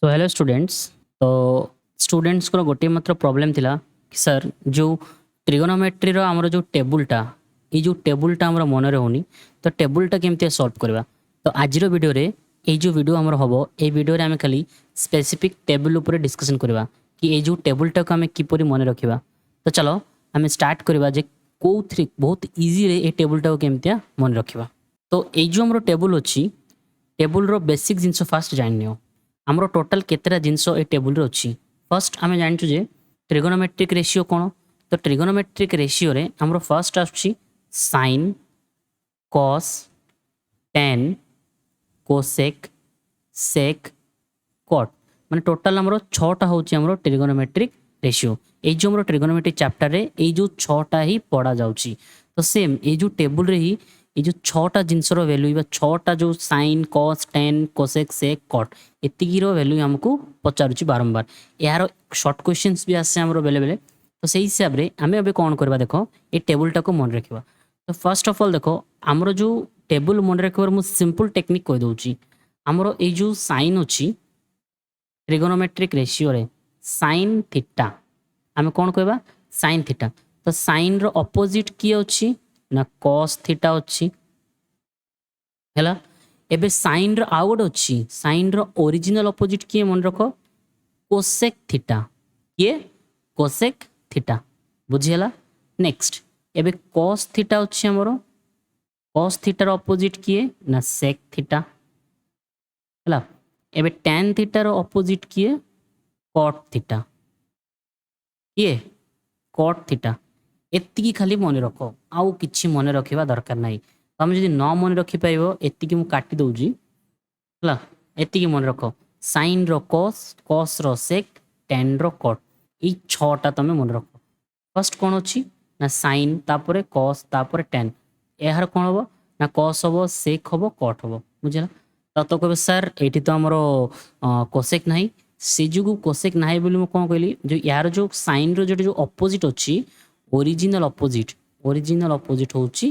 तो hello students. तो students को गोटे मात्र प्रॉब्लम थिला कि सर जो ट्रिगोनोमेट्री रो हमरो जो टेबुलटा ये जो टेबुलटा हमरो मन रहउनी तो टेबुलटा केमते सॉल्व करबा। तो आज रो वीडियो रे ये जो वीडियो हमरो हबो ए वीडियो रे हम खाली स्पेसिफिक टेबल ऊपर डिस्कशन करबा कि ये जो टेबुलटा को हम किपरि मन रखिबा। तो चलो हम स्टार्ट करबा जे कोथ्री बहुत इजी रे ए टेबुलटा को केमते मन रखिबा। तो ये जो हमरो टेबुल अछि टेबुल रो बेसिक जिंस फास्ट जानियो आमर टोटाल केतेटा जिनस ए टेबुल रे अछि। फर्स्ट आमे जानछु जे ट्रिगोनोमेट्रिक रेशियो कोन। तो ट्रिगोनोमेट्रिक रेशियो रे हमरो फर्स्ट आछि sin cos tan cosec sec cot माने टोटाल हमरो 6टा होछि हमरो ट्रिगोनोमेट्रिक रेशियो। ए जो हमरो ट्रिगोनोमेट्रिक चैप्टर रे ए जो 6टा ही पढ़ा जाउछि। तो सेम ए जो टेबुल रे ही ये जो 6टा जिनसर वैल्यू 6टा जो sin cos tan cosec sec cot एतिकीर वैल्यू हमको पचारुछि बारंबार। यार शॉर्ट क्वेश्चंस भी आसे हमरो बेले बेले। तो सही हिसाब रे हमें अबे कोन करबा देखो ए टेबुलटा को मन रखिबा। तो फर्स्ट ऑफ ऑल देखो हमरो जो टेबुल मन रखिबार मु सिंपल टेक्निक कह दउछि। हमरो ए जो sin अछि ट्रिगोनोमेट्रिक रेशियो रे sin थीटा आमे कोन कहबा sin थीटा। तो sin रो ऑपोजिट की अछि ना cos थीटा अछि हैला। एबे sin रो आउट अछि sin रो ओरिजिनल ऑपोजिट की मन रखो कोसेक थीटा ये कोसेक थीटा बुझियला। नेक्स्ट एबे cos थीटा अछि हमरो cos थीटा रो ऑपोजिट की ना sec थीटा हैला। एबे tan थीटा रो ऑपोजिट की cot थीटा ये cot थीटा एतिकी खाली मन रखो आउ किछि मन रखिबा दरकार नाही। हम जदि न मन रखि पाइबो एतिकी मु काटी दउजी हैला। एतिकी मन रखो sin रो cos cos रो sec tan रो cot ई 6टा तमे मन रखो। फर्स्ट कोन अछि ना sin तापरे cos तापरे tan एहार कोन हबो ना cos हबो sec हबो cot हबो बुझला। तो कहबे सर एठी तो हमरो कोसेक नाही से जुगु कोसेक नाही बोली मु कोन कहली जो यार जो sin रो जो ऑपोजिट अछि ओरिजिनल ऑपोजिट होछि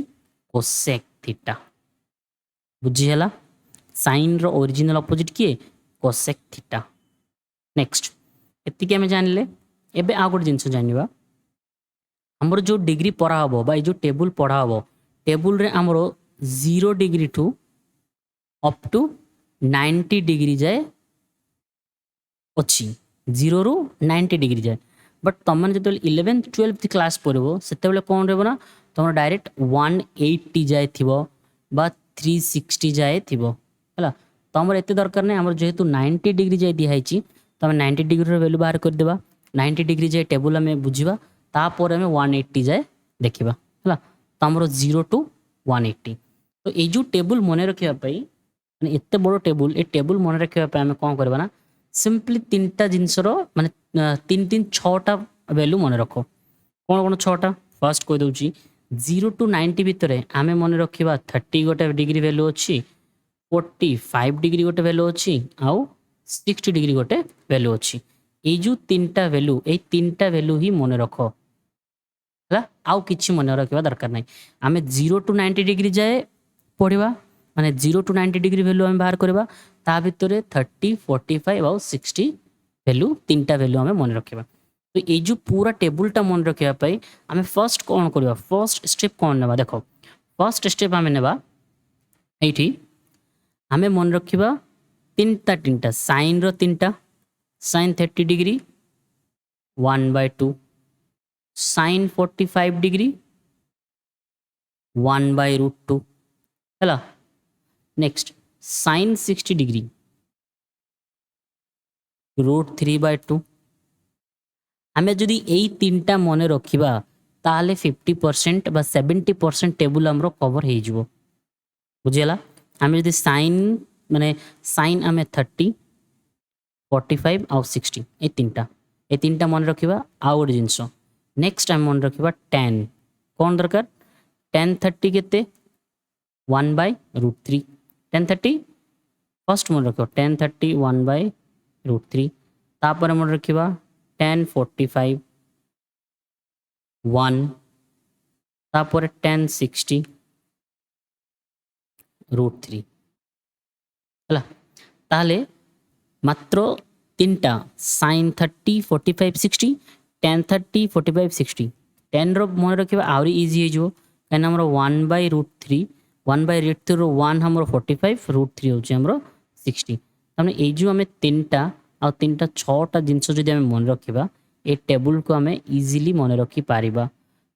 कोसेक थीटा बुझियला। sin रो ओरिजिनल ऑपोजिट किए कोसेक थीटा। नेक्स्ट एतिके हम जानले। एबे आ गोट जिंस जानिबा हमर जो डिग्री पढ़ा हबो बा जो टेबुल पढ़ा हबो टेबुल रे हमरो 0 degree to up to 90 degree जाए अछि 0 रु 90 डिग्री जाए। बट तुम जो 11th 12th क्लास पढ़ो से कौन रहो ना तुम डायरेक्ट 180 जाए थिबो बा 360 जाए थिबो हैला। तो हमर एते दरकार नै हमर जेहेतु 90 डिग्री जाए दिया हैछि तो हम 90 डिग्री रो वैल्यू बाहर कर देबा। 90 डिग्री जाए टेबुल हमें बुझिबा तापर हमें 180 जाए देखिबा हैला। तो हमर 0 टू 180 तो ए जो टेबुल मने रखिबा पई माने एते बड़ो टेबुल ए टेबुल मने रखिबा पई हमें कोन करबा ना सिंपली 3टा जिंसर माने 3 6टा वैल्यू मन रखो। कौन कौन 6टा फर्स्ट कह दउची 0 टू 90 भितरे आमे मन रखिबा 30 गोटे डिग्री वैल्यू अछि 45 डिग्री गोटे वैल्यू अछि आउ 60 डिग्री गोटे वैल्यू अछि। ए जो 3टा वैल्यू ही मन रखो हैला आउ किछि मन रखिबा दरकार नै। आमे 0 टू 90 डिग्री जाए पढ़िबा माने 0 टू 90 डिग्री वैल्यू हम बाहर करबा ता भितरे 30 45 आउ 60 वैल्यू 3टा वैल्यू हमें मन रखिबा। तो ये जो पूरा टेबुलटा मन रखिबा पई हमें फर्स्ट कौन करबा फर्स्ट स्टेप कौन नेबा देखो फर्स्ट स्टेप हमें नेबा एठी हमें मन रखिबा 3टा sin रो 3टा sin 30 डिग्री 1/2 sin 45 डिग्री 1/√2 हैला। नेक्स्ट sin 60 डिग्री √3/2 हमें जदि यही 3टा मन रखिबा ताले 50% बा 70% टेबुल हमरो कवर हे जिवो बुझियला। हमें जदि sin माने sin हमें 30 45 आउ 60 ए 3टा मन रखिबा। आउ जिंस नेक्स्ट हम मन रखिबा tan कौन दरकार tan 30 केते 1/√3 tan 30 फर्स्ट मन रखो tan 30 1/√3 तापर मन रखिबा tan 45 1 तापर tan 60 √3 ହେଲା। ତାହେଲେ ମାତ୍ର तीनटा sin 30 45 60 tan 30 45 60 tan रो मन रखिबा आउरी इजी हे जो काना हमर 1/√3 1/√3 रो 1 हमर 45 √3 होचे हमर 60 तमने ए जो हमें तीनटा आ तीनटा छटा जिंस जदि हमें मन रखिबा ए टेबल को हमें इजीली मन रखि पारिबा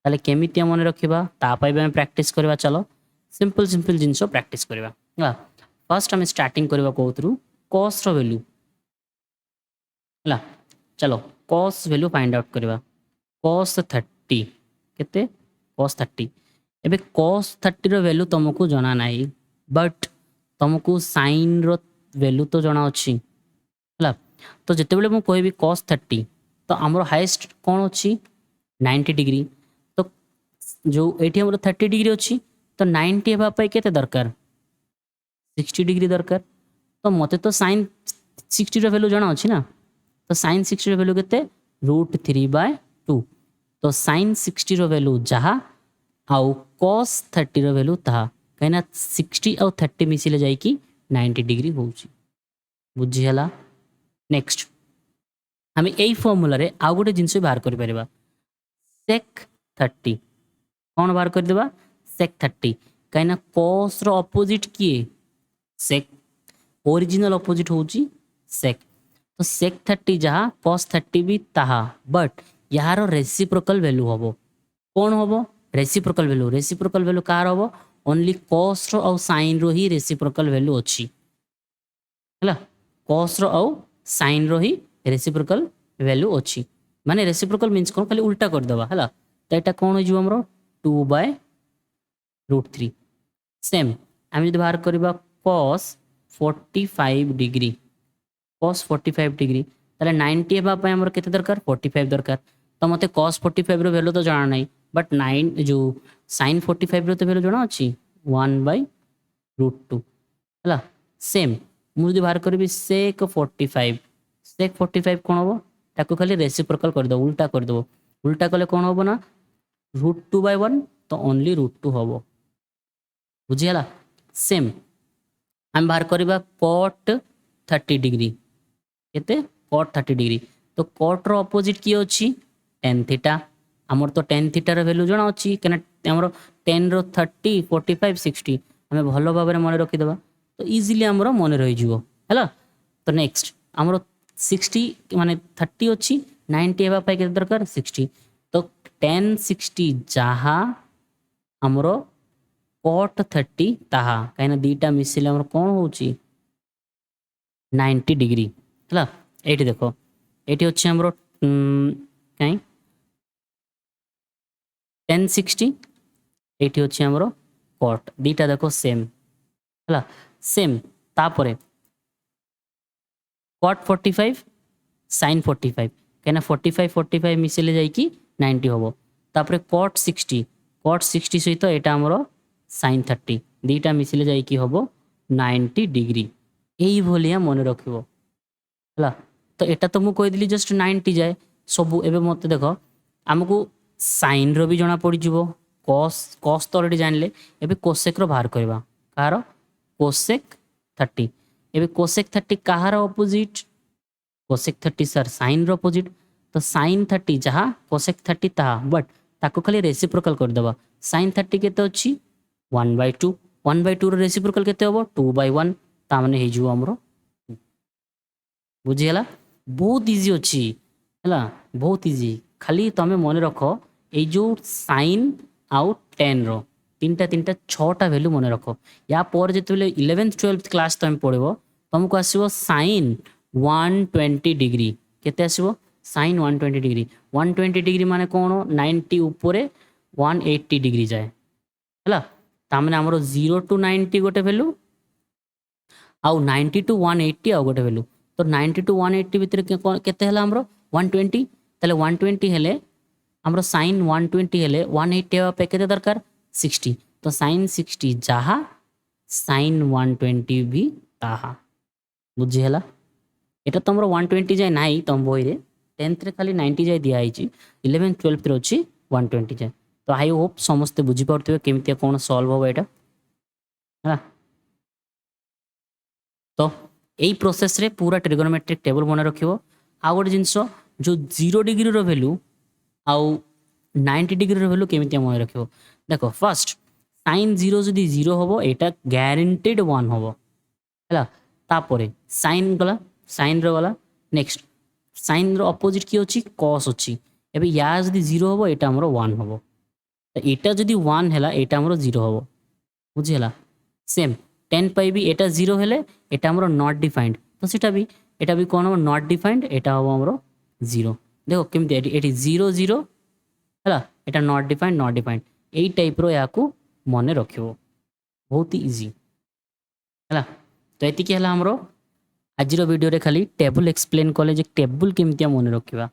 ताले केमितिया मन रखिबा ता पय हमें प्रैक्टिस करबा चलो सिंपल सिंपल जिंस प्रैक्टिस करबा हा फर्स्ट हमें स्टार्टिंग करबा कोथरु cos रो वैल्यू हला चलो cos वैल्यू फाइंड आउट करबा cos 30 केते cos 30 एबे cos 30 रो वैल्यू तुमको जाना नाही बट तुमको sin रो वैल्यू तो जाना अछि हला तो जते बेले मु कहबी cos 30 तो हमरो हाईएस्ट कोन अछि 90 डिग्री तो जो एठी हमरो 30 डिग्री अछि तो 90 हेबा पय केते दरकार 60 डिग्री दरकार तो मते तो sin 60 रो वैल्यू जाना अछि ना तो sin 60 रो वैल्यू केते √3/2 तो sin 60 रो वैल्यू जहा आउ cos 30 रो वैल्यू ता कहना 60 और 30 मिसिले जाई कि 90 डिग्री होउची बुझी हला नेक्स्ट हमें एई फार्मूला रे आ गोटे जिंस बाहर कर परबा sec 30 कोन बाहर कर देबा sec 30 कहना cos रो ऑपोजिट किए sec ओरिजिनल ऑपोजिट होउची sec तो sec 30 जहा cos 30 भी ताहा बट यार रेसिप्रोकल वैल्यू हबो कोन हबो रेसिप्रोकल वैल्यू कार हबो ओनली cos रो और sin रो ही रेसिप्रोकल वैल्यू अछि हला cos रो और sin रो ही रेसिप्रोकल वैल्यू अछि माने रेसिप्रोकल मींस कोन खाली उल्टा कर देबा हला त एटा कोन हो जिवो हमरो 2/√3 सेम हम जदि बाहर करबा cos 45 डिग्री cos 45 डिग्री ताले 90 हेबा पय हमर केते दरकार 45 दरकार तो मते cos 45 रो वैल्यू तो जाना नाही बट 9 जो sin 45 रो तो वैल्यू जाना अछि 1/√2 हला सेम मु जदि बाहर करबी sec 45 कोन होबो ताको खाली रेसिप्रोकल कर दो उल्टा कले कोन होबो ना √2/1 तो ओनली √2 होबो बुझी हला सेम हम बाहर करबा cot 30 डिग्री केते cot 30 डिग्री तो cot रो ऑपोजिट की अछि tan थीटा हमर तो tan थीटा रो वैल्यू जणा अछि केना हमर tan रो 30 45 60 हमें भलो भाबरे मन रखि देबा तो इजीली हमरो मन रहि जिवो हला तो नेक्स्ट हमरो 60 माने 30 अछि 90 हेबा पाई के दरकार 60 तो tan 60 जहा हमरो cot 30 ताहा काइना दीटा मिसिले हमर कोन होउची 90 डिग्री हला एठी देखो एठी अछि हमरो काई tan 60 एठी अछि हमरो cot दीटा देखो सेम हला सेम तापरे cot 45 sin 45 कहना 45 मिसिले जाई कि 90 होबो तापरे cot 60 सहित एटा हमरो sin 30 दीटा मिसिले जाई कि होबो 90 डिग्री एई भलिया मन रखिबो हला तो एटा तो मु कहि दिली जस्ट 90 जाय सब एबे मते देखो हमकु sin रो भी जणा पड़ी जिवो cos तो ऑलरेडी जानले एबे cosec रो बाहर करबा कार cosec 30 एबे cosec 30 कहार ऑपोजिट cosec 30 सर sin रो ऑपोजिट तो sin 30 जहा cosec 30 ता बट ताको खाली रेसिप्रोकल कर देबा sin 30 केते अछि 1/2 रो रेसिप्रोकल केते होबो 2/1 ता माने हे जिवो हमरो बुझियला बहुत इजी अछि हला बहुत इजी खाली तमे मन रखो ए जो sin आउ tan रो तीनटा छटा वैल्यू मन रखो या पर जेतले 11th 12th क्लास तमे पढिबो तुमको आसीबो sin 120 डिग्री केते आसीबो sin 120 डिग्री 120 डिग्री माने कोन 90 ऊपरे 180 डिग्री जाए हला ता माने हमरो 0 to 90 गोटे वैल्यू आउ 90 to 180 आउ गोटे वैल्यू तो 90 to 180 भितर केते हला हमरो 120 तले 120 हेले हमरो sin 120 हेले 180 हेबा पे केते दरकार 60 तो sin 60 जहा sin 120 भी ताहा बुझी हला एटा तमरो 120 जाय नाही तम बोई रे 10th रे खाली 90 जाय दिया आइची 11th 12th रे अछि 120 जाय तो आई होप समस्त बुझी पड़थिबे केमितिया कोन सॉल्व होबा एटा हला तो এই ପ୍ରୋସେସ୍ରେ ପୁରା ଟ୍ରିଗୋନୋମେଟ୍ରିକ୍ ଟେବୁଲ୍ ମନେ ରଖିବ। ଆଉ ଗୋଟେ ଜିନିଷ ଯେଉଁ 0 ଡିଗ୍ରୀର ଭ୍ୟାଲୁ ଆଉ 90 ଡିଗ୍ରୀର ଭ୍ୟାଲୁ କେମିତି ମନେ ରଖିବ। ଦେଖ ଫାର୍ଷ୍ଟ ସାଇନ୍ 0 ଯଦି 0 ହେବ ଏଇଟା ଗ୍ୟାରେଣ୍ଟେଡ୍ 1 ହେବ ହେଲା। ତାପରେ ସାଇନ୍ ଗଲା, ସାଇନ୍ର ଗଲା। ନେକ୍ସଟ ସାଇନ୍ର ଅପୋଜିଟ୍ କିଏ ଅଛି, କସ୍ ଅଛି। ଏବେ ୟା ଯଦି 0 ହେବ ଏଇଟା ଆମର 1 ହେବ। ଏଇଟା ଯଦି 1 ହେଲା ଏଇଟା ଆମର 0 ହେବ, ବୁଝିହେଲା। ସେମ୍ 10 ପାଇଁ ବି ଏଇଟା 0 ହେଲେ ଏଇଟା ଆମର ନଟ୍ ଡିଫାଇଣ୍ଡ, ତ ସେଟା ବି ଏଇଟା ବି କ'ଣ ହେବ, ନଟ୍ ଡିଫାଇଣ୍ଡ, ଏଇଟା ହେବ ଆମର 0। ଦେଖ କେମିତି ଏଠି 0 0 ହେଲା, ଏଇଟା ନଟ୍ ଡିଫାଇଣ୍ଡ ନଟ୍ ଡିଫାଇଣ୍ଡ, ଏଇ ଟାଇପ୍ର ଏହାକୁ ମନେ ରଖିବ, ବହୁତ ଇଜି ହେଲା। ତ ଏତିକି ହେଲା ଆମର ଆଜିର ଭିଡ଼ିଓରେ ଖାଲି ଟେବୁଲ୍ ଏକ୍ସପ୍ଲେନ୍ କଲେ ଯେ ଟେବୁଲ୍ କେମିତି ମନେ ରଖିବା।